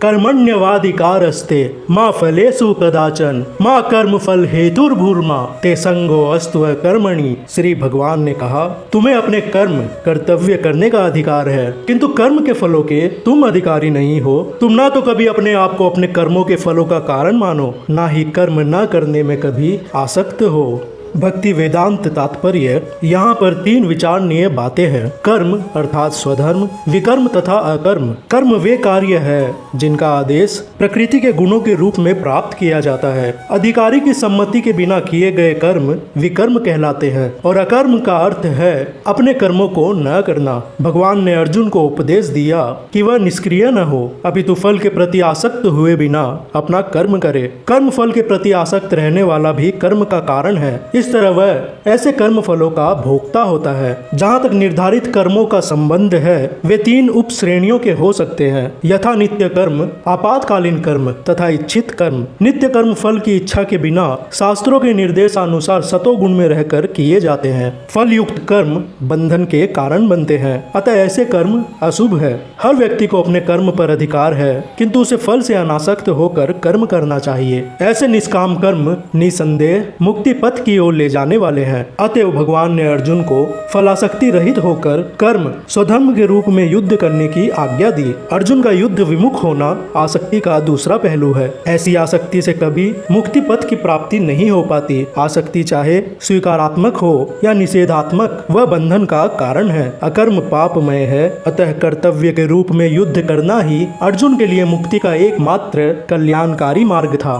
कर्मण्यवाधिकारस्ते माँ फलेषु कदाचन माँ कर्म फल हेतुर्भूर्मा ते संगो अस्तु कर्मणि। श्री भगवान ने कहा, तुम्हें अपने कर्म कर्तव्य करने का अधिकार है, किंतु कर्म के फलों के तुम अधिकारी नहीं हो। तुम ना तो कभी अपने आप को अपने कर्मों के फलों का कारण मानो, ना ही कर्म न करने में कभी आसक्त हो। भक्ति वेदांत तात्पर्य यहाँ पर तीन विचारणीय बातें हैं। कर्म अर्थात स्वधर्म, विकर्म तथा अकर्म। कर्म वे कार्य है जिनका आदेश प्रकृति के गुणों के रूप में प्राप्त किया जाता है। अधिकारी की सम्मति के बिना किए गए कर्म विकर्म कहलाते हैं और अकर्म का अर्थ है अपने कर्मों को न करना। भगवान ने अर्जुन को उपदेश दिया कि वह निष्क्रिय न हो, अपितु फल के प्रति आसक्त हुए बिना अपना कर्म करे। कर्म फल के प्रति आसक्त रहने वाला भी कर्म का कारण है। इस तरह वह ऐसे कर्म फलों का भोक्ता होता है। जहाँ तक निर्धारित कर्मों का संबंध है, वे तीन उप श्रेणियों के हो सकते हैं, यथा नित्य कर्म, आपातकालीन कर्म तथा इच्छित कर्म। नित्य कर्म फल की इच्छा के बिना शास्त्रों के निर्देशानुसार सतोगुण में रहकर किए जाते हैं। फल युक्त कर्म बंधन के कारण बनते हैं, अतः ऐसे कर्म अशुभ है। हर व्यक्ति को अपने कर्म पर अधिकार है, किंतु उसे फल से अनासक्त होकर कर्म करना चाहिए। ऐसे निष्काम कर्म निसंदेह मुक्ति पथ की ओर ले जाने वाले हैं। अतएव भगवान ने अर्जुन को फलासक्ति रहित होकर कर्म स्वधर्म के रूप में युद्ध करने की आज्ञा दी। अर्जुन का युद्ध विमुख होना आसक्ति का दूसरा पहलू है। ऐसी आसक्ति से कभी मुक्ति पथ की प्राप्ति नहीं हो पाती। आसक्ति चाहे स्वीकारात्मक हो या निषेधात्मक, वह बंधन का कारण है। अकर्म पापमय है, अतः कर्तव्य के रूप में युद्ध करना ही अर्जुन के लिए मुक्ति का एकमात्र कल्याणकारी मार्ग था।